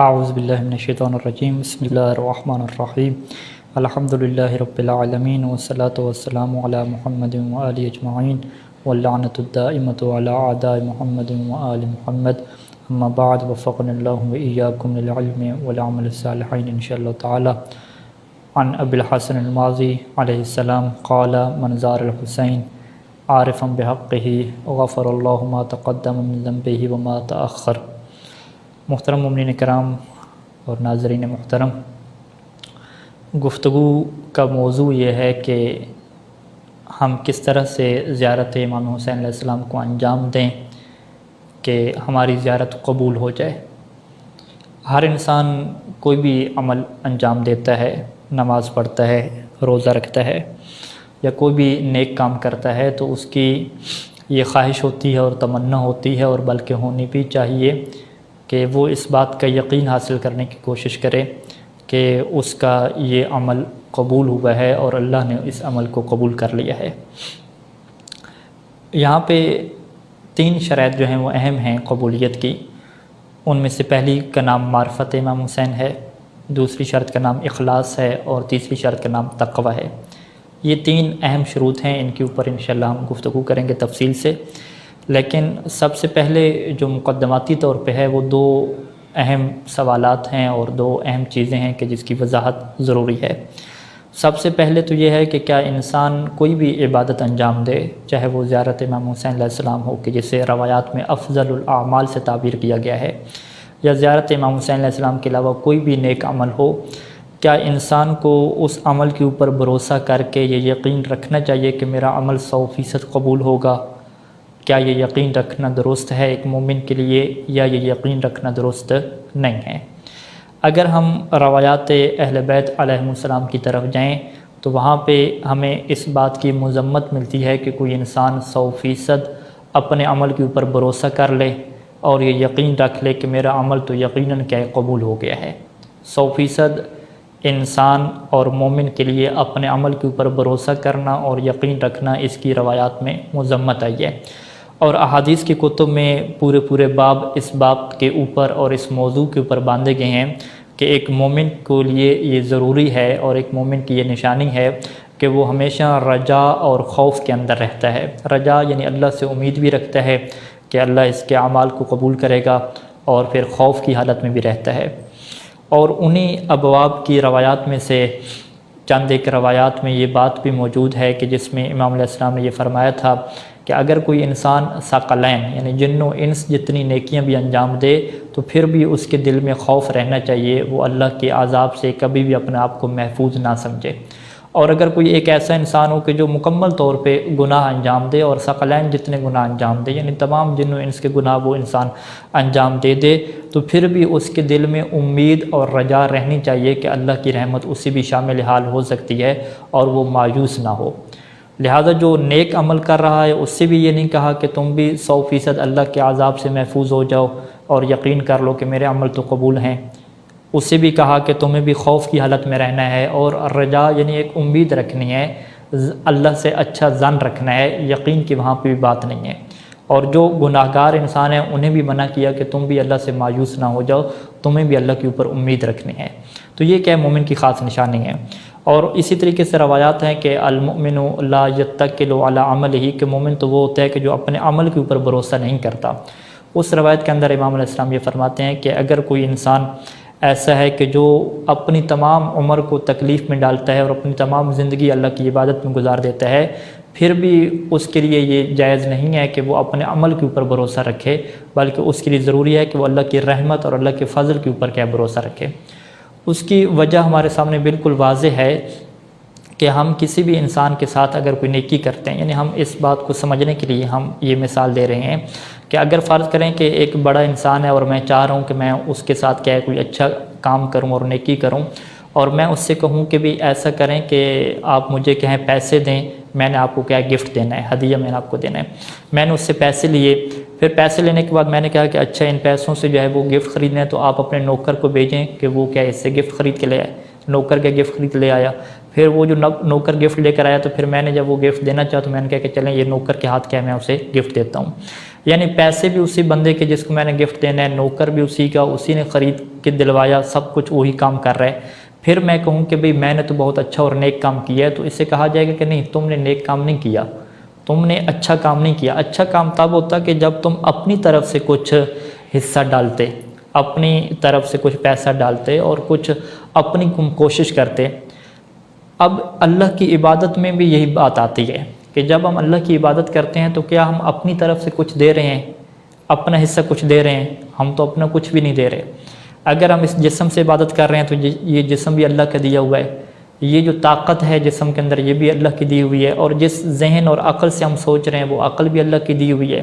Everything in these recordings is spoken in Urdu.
اعوذ باللہ من الشیطان الرجیم بسم اللہ الرحمن الرحیم الحمدللہ رب العالمین والصلاة والسلام علی محمد وآلہ اجمعین واللعنۃ الدائمۃ علی اعداء محمد وآل محمد اما بعد وفقنا اللہ وإیاکم للعلم والعمل الصالحین انشاءاللہ تعالی. عن ابی الحسن الماضی علیہ السلام قال من زار الحسین عارفا بحقہ غفر اللہ ما تقدم من ذنبہ وما تأخر. محترم مومنین کرام اور ناظرین محترم، گفتگو کا موضوع یہ ہے کہ ہم کس طرح سے زیارت امام حسین علیہ السلام کو انجام دیں کہ ہماری زیارت قبول ہو جائے. ہر انسان کوئی بھی عمل انجام دیتا ہے، نماز پڑھتا ہے، روزہ رکھتا ہے یا کوئی بھی نیک کام کرتا ہے تو اس کی یہ خواہش ہوتی ہے اور تمنا ہوتی ہے اور بلکہ ہونی بھی چاہیے کہ وہ اس بات کا یقین حاصل کرنے کی کوشش کرے کہ اس کا یہ عمل قبول ہوا ہے اور اللہ نے اس عمل کو قبول کر لیا ہے. یہاں پہ 3 شرائط جو ہیں وہ اہم ہیں قبولیت کی. ان میں سے پہلی کا نام معرفت امام حسین ہے، دوسری شرط کا نام اخلاص ہے اور تیسری شرط کا نام تقوی ہے. یہ 3 اہم شروط ہیں، ان کے اوپر انشاءاللہ ہم گفتگو کریں گے تفصیل سے. لیکن سب سے پہلے جو مقدماتی طور پہ ہے وہ 2 اہم سوالات ہیں اور 2 اہم چیزیں ہیں کہ جس کی وضاحت ضروری ہے. سب سے پہلے تو یہ ہے کہ کیا انسان کوئی بھی عبادت انجام دے، چاہے وہ زیارت امام حسین علیہ السلام ہو کہ جسے روایات میں افضل الاعمال سے تعبیر کیا گیا ہے، یا زیارت امام حسین علیہ السلام کے علاوہ کوئی بھی نیک عمل ہو، کیا انسان کو اس عمل کے اوپر بھروسہ کر کے یہ یقین رکھنا چاہیے کہ میرا عمل 100% قبول ہوگا؟ کیا یہ یقین رکھنا درست ہے ایک مومن کے لیے یا یہ یقین رکھنا درست نہیں ہے؟ اگر ہم روایات اہل بیت علیہم السلام کی طرف جائیں تو وہاں پہ ہمیں اس بات کی مذمت ملتی ہے کہ کوئی انسان 100% اپنے عمل کے اوپر بھروسہ کر لے اور یہ یقین رکھ لے کہ میرا عمل تو یقیناً کیا قبول ہو گیا ہے. 100% انسان اور مومن کے لیے اپنے عمل کے اوپر بھروسہ کرنا اور یقین رکھنا اس کی روایات میں مذمت آئی ہے. اور احادیث کی کتب میں پورے باب اس باب کے اوپر اور اس موضوع کے اوپر باندھے گئے ہیں کہ ایک مومن کے لیے یہ ضروری ہے اور ایک مومن کی یہ نشانی ہے کہ وہ ہمیشہ رجا اور خوف کے اندر رہتا ہے. رجا یعنی اللہ سے امید بھی رکھتا ہے کہ اللہ اس کے اعمال کو قبول کرے گا، اور پھر خوف کی حالت میں بھی رہتا ہے. اور انہی ابواب کی روایات میں سے چند ایک روایات میں یہ بات بھی موجود ہے کہ جس میں امام علیہ السلام نے یہ فرمایا تھا کہ اگر کوئی انسان ثقلین یعنی جن و انس جتنی نیکیاں بھی انجام دے تو پھر بھی اس کے دل میں خوف رہنا چاہیے، وہ اللہ کے عذاب سے کبھی بھی اپنے آپ کو محفوظ نہ سمجھے. اور اگر کوئی ایک ایسا انسان ہو کہ جو مکمل طور پہ گناہ انجام دے اور ثقلین جتنے گناہ انجام دے یعنی تمام جن و انس کے گناہ وہ انسان انجام دے تو پھر بھی اس کے دل میں امید اور رجا رہنی چاہیے کہ اللہ کی رحمت اسی بھی شامل حال ہو سکتی ہے اور وہ مایوس نہ ہو. لہذا جو نیک عمل کر رہا ہے اس سے بھی یہ نہیں کہا کہ تم بھی 100% اللہ کے عذاب سے محفوظ ہو جاؤ اور یقین کر لو کہ میرے عمل تو قبول ہیں. اس سے بھی کہا کہ تمہیں بھی خوف کی حالت میں رہنا ہے اور رجا یعنی ایک امید رکھنی ہے، اللہ سے اچھا ظن رکھنا ہے، یقین کی وہاں پہ بھی بات نہیں ہے. اور جو گناہ گار انسان ہیں انہیں بھی منع کیا کہ تم بھی اللہ سے مایوس نہ ہو جاؤ، تمہیں بھی اللہ کے اوپر امید رکھنی ہے. تو یہ کیا مومن کی خاص نشانی ہے. اور اسی طریقے سے روایات ہیں کہ المؤمن لا یتکل علی عملہ، کہ مومن تو وہ ہوتا ہے کہ جو اپنے عمل کے اوپر بھروسہ نہیں کرتا. اس روایت کے اندر امام علیہ السلام یہ فرماتے ہیں کہ اگر کوئی انسان ایسا ہے کہ جو اپنی تمام عمر کو تکلیف میں ڈالتا ہے اور اپنی تمام زندگی اللہ کی عبادت میں گزار دیتا ہے، پھر بھی اس کے لیے یہ جائز نہیں ہے کہ وہ اپنے عمل کے اوپر بھروسہ رکھے، بلکہ اس کے لیے ضروری ہے کہ وہ اللہ کی رحمت اور اللہ کے فضل کے اوپر کیا بھروسہ رکھے. اس کی وجہ ہمارے سامنے بالکل واضح ہے کہ ہم کسی بھی انسان کے ساتھ اگر کوئی نیکی کرتے ہیں، یعنی ہم اس بات کو سمجھنے کے لیے ہم یہ مثال دے رہے ہیں کہ اگر فرض کریں کہ ایک بڑا انسان ہے اور میں چاہ رہا ہوں کہ میں اس کے ساتھ کیا ہے کوئی اچھا کام کروں اور نیکی کروں، اور میں اس سے کہوں کہ بھی ایسا کریں کہ آپ مجھے کہیں پیسے دیں، میں نے آپ کو کیا گفٹ دینا ہے، ہدیہ میں نے آپ کو دینا ہے. میں نے اس سے پیسے لیے، پھر پیسے لینے کے بعد میں نے کہا کہ اچھا ان پیسوں سے جو ہے وہ گفٹ خریدنا ہے تو آپ اپنے نوکر کو بھیجیں کہ وہ کیا اس سے گفٹ خرید کے لے آئے. نوکر کے گفٹ خرید لے آیا، پھر وہ جو نوکر گفٹ لے کر آیا تو پھر میں نے جب وہ گفٹ دینا چاہا تو میں نے کہا کہ چلیں یہ نوکر کے ہاتھ کیا میں اسے گفٹ دیتا ہوں. یعنی پیسے بھی اسی بندے کے جس کو میں نے گفٹ دینا ہے، نوکر بھی اسی کا، اسی نے خرید کے دلوایا، سب کچھ وہی کام کر رہا ہے، پھر میں کہوں کہ بھئی میں نے تو بہت اچھا اور نیک کام کیا ہے، تو اس سے کہا جائے گا کہ نہیں، تم نے نیک کام نہیں کیا، تم نے اچھا کام نہیں کیا۔ اچھا کام تب ہوتا کہ جب تم اپنی طرف سے کچھ حصہ ڈالتے، اپنی طرف سے کچھ پیسہ ڈالتے اور کچھ اپنی کوشش کرتے۔ اب اللہ کی عبادت میں بھی یہی بات آتی ہے کہ جب ہم اللہ کی عبادت کرتے ہیں تو کیا ہم اپنی طرف سے کچھ دے رہے ہیں، اپنا حصہ کچھ دے رہے ہیں؟ ہم تو اپنا کچھ بھی نہیں دے رہے۔ اگر ہم اس جسم سے عبادت کر رہے ہیں تو یہ جسم بھی اللہ کا دیا ہوا ہے، یہ جو طاقت ہے جسم کے اندر یہ بھی اللہ کی دی ہوئی ہے، اور جس ذہن اور عقل سے ہم سوچ رہے ہیں وہ عقل بھی اللہ کی دی ہوئی ہے،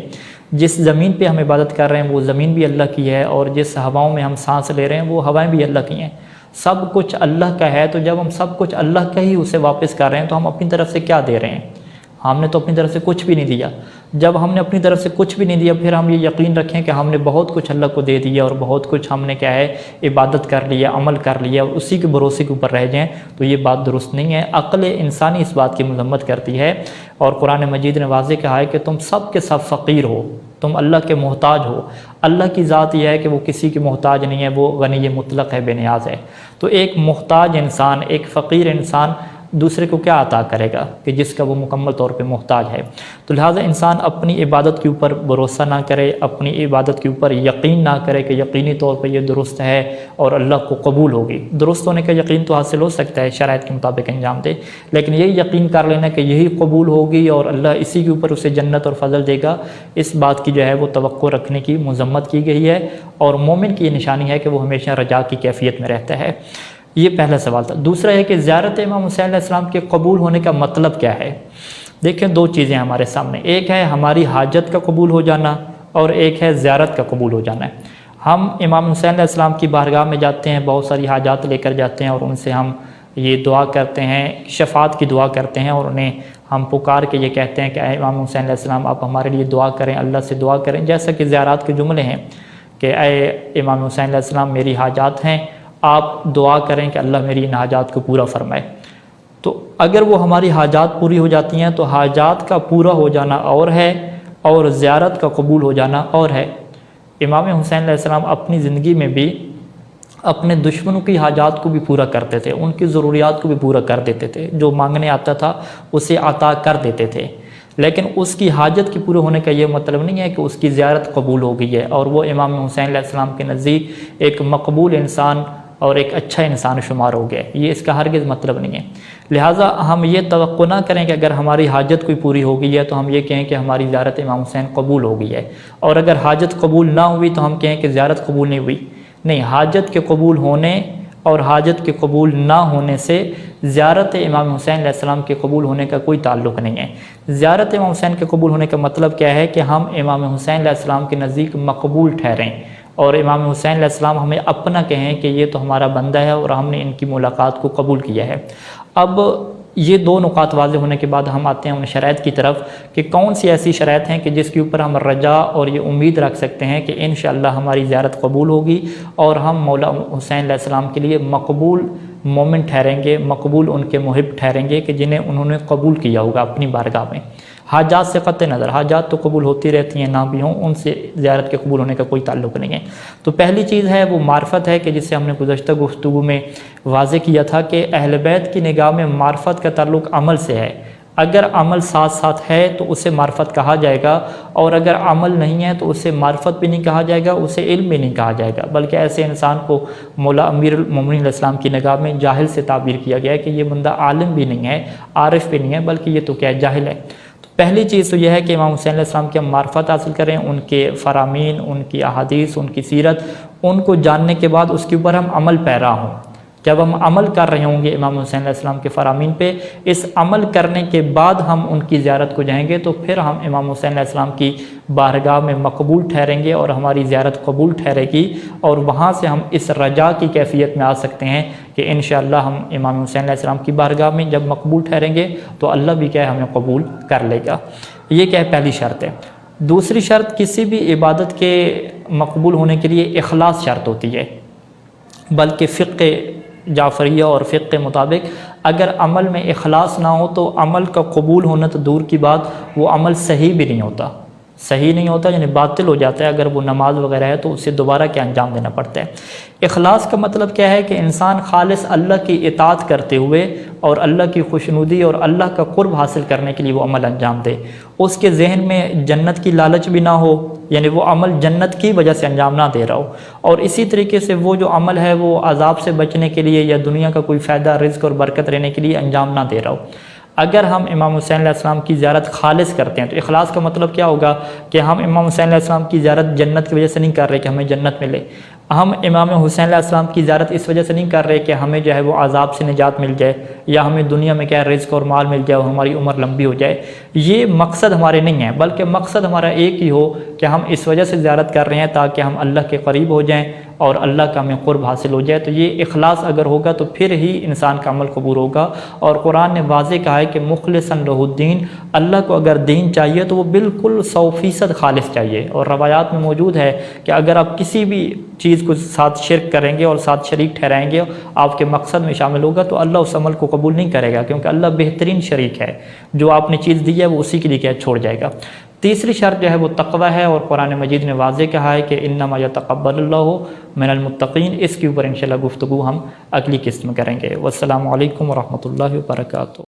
جس زمین پہ ہم عبادت کر رہے ہیں وہ زمین بھی اللہ کی ہے، اور جس ہواؤں میں ہم سانس لے رہے ہیں وہ ہوائیں بھی اللہ کی ہیں، سب کچھ اللہ کا ہے۔ تو جب ہم سب کچھ اللہ کا ہی اسے واپس کر رہے ہیں تو ہم اپنی طرف سے کیا دے رہے ہیں؟ ہم نے تو اپنی طرف سے کچھ بھی نہیں دیا۔ جب ہم نے اپنی طرف سے کچھ بھی نہیں دیا، پھر ہم یہ یقین رکھیں کہ ہم نے بہت کچھ اللہ کو دے دیا اور بہت کچھ ہم نے کیا ہے عبادت کر لیا، عمل کر لیا، اور اسی کے بھروسے کے اوپر رہ جائیں، تو یہ بات درست نہیں ہے۔ عقل انسانی اس بات کی مذمت کرتی ہے، اور قرآن مجید نے واضح کہا ہے کہ تم سب کے سب فقیر ہو، تم اللہ کے محتاج ہو۔ اللہ کی ذات یہ ہے کہ وہ کسی کے محتاج نہیں ہے، وہ غنی مطلق ہے، بے نیاز ہے۔ تو ایک محتاج انسان، ایک فقیر انسان دوسرے کو کیا عطا کرے گا کہ جس کا وہ مکمل طور پہ محتاج ہے؟ تو لہٰذا انسان اپنی عبادت کے اوپر بھروسہ نہ کرے، اپنی عبادت کے اوپر یقین نہ کرے کہ یقینی طور پہ یہ درست ہے اور اللہ کو قبول ہوگی۔ درست ہونے کا یقین تو حاصل ہو سکتا ہے، شرائط کے مطابق انجام دے، لیکن یہی یقین کر لینا کہ یہی قبول ہوگی اور اللہ اسی کے اوپر اسے جنت اور فضل دے گا، اس بات کی جو ہے وہ توقع رکھنے کی مذمت کی گئی ہے، اور مومن کی یہ نشانی ہے کہ وہ ہمیشہ رجا کی کیفیت میں رہتا ہے۔ یہ پہلا سوال تھا۔ دوسرا ہے کہ زیارت امام حسین علیہ السلام کے قبول ہونے کا مطلب کیا ہے؟ دیکھیں، دو چیزیں ہمارے سامنے، ایک ہے ہماری حاجت کا قبول ہو جانا اور ایک ہے زیارت کا قبول ہو جانا ہے۔ ہم امام حسین علیہ السلام کی بارگاہ میں جاتے ہیں، بہت ساری حاجات لے کر جاتے ہیں اور ان سے ہم یہ دعا کرتے ہیں، شفاعت کی دعا کرتے ہیں، اور انہیں ہم پکار کے یہ کہتے ہیں کہ اے امام حسین علیہ السلام آپ ہمارے لیے دعا کریں، اللہ سے دعا کریں، جیسا کہ زیارات کے جملے ہیں کہ اے امام حسین علیہ السلام میری حاجات ہیں، آپ دعا کریں کہ اللہ میری ان حاجات کو پورا فرمائے۔ تو اگر وہ ہماری حاجات پوری ہو جاتی ہیں تو حاجات کا پورا ہو جانا اور ہے، اور زیارت کا قبول ہو جانا اور ہے۔ امام حسین علیہ السلام اپنی زندگی میں بھی اپنے دشمنوں کی حاجات کو بھی پورا کرتے تھے، ان کی ضروریات کو بھی پورا کر دیتے تھے، جو مانگنے آتا تھا اسے عطا کر دیتے تھے، لیکن اس کی حاجت کے پورے ہونے کا یہ مطلب نہیں ہے کہ اس کی زیارت قبول ہو گئی ہے اور وہ امام حسین علیہ السلام کے نزدیک ایک مقبول انسان اور ایک اچھا انسان شمار ہو گیا، یہ اس کا ہرگز مطلب نہیں ہے۔ لہٰذا ہم یہ توقع نہ کریں کہ اگر ہماری حاجت کوئی پوری ہو گئی ہے تو ہم یہ کہیں کہ ہماری زیارت امام حسین قبول ہو گئی ہے، اور اگر حاجت قبول نہ ہوئی تو ہم کہیں کہ زیارت قبول نہیں ہوئی۔ نہیں، حاجت کے قبول ہونے اور حاجت کے قبول نہ ہونے سے زیارت امام حسین علیہ السلام کے قبول ہونے کا کوئی تعلق نہیں ہے۔ زیارت امام حسین کے قبول ہونے کا مطلب کیا ہے کہ ہم امام حسین علیہ السلام کے نزدیک مقبول ٹھہریں، اور امام حسین علیہ السلام ہمیں اپنا کہیں کہ یہ تو ہمارا بندہ ہے اور ہم نے ان کی ملاقات کو قبول کیا ہے۔ اب یہ دو نکات واضح ہونے کے بعد ہم آتے ہیں ان شرائط کی طرف کہ کون سی ایسی شرائط ہیں کہ جس کے اوپر ہم رجا اور یہ امید رکھ سکتے ہیں کہ انشاءاللہ ہماری زیارت قبول ہوگی اور ہم مولا حسین علیہ السلام کے لیے مقبول مومن ٹھہریں گے، مقبول ان کے محب ٹھہریں گے کہ جنہیں انہوں نے قبول کیا ہوگا اپنی بارگاہ میں۔ حاجات سے قطع نظر، حاجات تو قبول ہوتی رہتی ہیں، نہ بھی ہوں، ان سے زیارت کے قبول ہونے کا کوئی تعلق نہیں ہے۔ تو پہلی چیز ہے وہ معرفت ہے کہ جس سے ہم نے گزشتہ گفتگو میں واضح کیا تھا کہ اہل بیت کی نگاہ میں معرفت کا تعلق عمل سے ہے۔ اگر عمل ساتھ ساتھ ہے تو اسے معرفت کہا جائے گا، اور اگر عمل نہیں ہے تو اسے معرفت بھی نہیں کہا جائے گا، اسے علم بھی نہیں کہا جائے گا، بلکہ ایسے انسان کو مولا امیر المومنین علیہ السلام کی نگاہ میں جاہل سے تعبیر کیا گیا ہے کہ یہ بندہ عالم بھی نہیں ہے، عارف بھی نہیں ہے، بلکہ یہ تو کیا ہے، جاہل ہے۔ پہلی چیز تو یہ ہے کہ امام حسین علیہ السلام کی ہم معرفت حاصل کریں، ان کے فرامین، ان کی احادیث، ان کی سیرت، ان کو جاننے کے بعد اس کے اوپر ہم عمل پیرا ہوں۔ جب ہم عمل کر رہے ہوں گے امام حسین علیہ السلام کے فرامین پہ، اس عمل کرنے کے بعد ہم ان کی زیارت کو جائیں گے تو پھر ہم امام حسین علیہ السلام کی بارگاہ میں مقبول ٹھہریں گے اور ہماری زیارت قبول ٹھہرے گی، اور وہاں سے ہم اس رجا کی کیفیت میں آ سکتے ہیں کہ انشاءاللہ ہم امام حسین علیہ السلام کی بارگاہ میں جب مقبول ٹھہریں گے تو اللہ بھی کیا ہے ہمیں قبول کر لے گا۔ یہ کیا ہے، پہلی شرط ہے۔ دوسری شرط، کسی بھی عبادت کے مقبول ہونے کے لیے اخلاص شرط ہوتی ہے، بلکہ فقہ جعفریہ اور فقہ کے مطابق اگر عمل میں اخلاص نہ ہو تو عمل کا قبول ہونا تو دور کی بات، وہ عمل صحیح بھی نہیں ہوتا، صحیح نہیں ہوتا، یعنی باطل ہو جاتا ہے۔ اگر وہ نماز وغیرہ ہے تو اسے دوبارہ کیا انجام دینا پڑتا ہے۔ اخلاص کا مطلب کیا ہے کہ انسان خالص اللہ کی اطاعت کرتے ہوئے اور اللہ کی خوشنودی اور اللہ کا قرب حاصل کرنے کے لیے وہ عمل انجام دے، اس کے ذہن میں جنت کی لالچ بھی نہ ہو، یعنی وہ عمل جنت کی وجہ سے انجام نہ دے رہا ہو، اور اسی طریقے سے وہ جو عمل ہے وہ عذاب سے بچنے کے لیے یا دنیا کا کوئی فائدہ، رزق اور برکت رہنے کے لیے انجام نہ دے رہا ہو۔ اگر ہم امام حسین علیہ السلام کی زیارت خالص کرتے ہیں تو اخلاص کا مطلب کیا ہوگا کہ ہم امام حسین علیہ السلام کی زیارت جنت کی وجہ سے نہیں کر رہے کہ ہمیں جنت ملے، ہم امام حسین علیہ السلام کی زیارت اس وجہ سے نہیں کر رہے کہ ہمیں جو ہے وہ عذاب سے نجات مل جائے یا ہمیں دنیا میں کیا رزق اور مال مل جائے اور ہماری عمر لمبی ہو جائے۔ یہ مقصد ہمارے نہیں ہے، بلکہ مقصد ہمارا ایک ہی ہو کہ ہم اس وجہ سے زیارت کر رہے ہیں تاکہ ہم اللہ کے قریب ہو جائیں اور اللہ کا ہمیں قرب حاصل ہو جائے۔ تو یہ اخلاص اگر ہوگا تو پھر ہی انسان کا عمل قبول ہوگا، اور قرآن نے واضح کہا ہے کہ مخلصاً لہ الدین، اللہ کو اگر دین چاہیے تو وہ بالکل 100% خالص چاہیے۔ اور روایات میں موجود ہے کہ اگر آپ کسی بھی چیز کو ساتھ شرک کریں گے اور ساتھ شریک ٹھہرائیں گے، آپ کے مقصد میں شامل ہوگا، تو اللہ اس عمل کو قبول نہیں کرے گا، کیونکہ اللہ بہترین شریک ہے۔ جو آپ نے چیز دی ہے وہ اسی کے لیے کیا چھوڑ جائے گا۔ تیسری شرط جو ہے وہ تقوی ہے، اور قرآن مجید نے واضح کہا ہے کہ انما یتقبل اللہ من المتقین۔ اس کے اوپر انشاءاللہ گفتگو ہم اگلی قسط میں کریں گے۔ والسلام علیکم ورحمۃ اللہ وبرکاتہ۔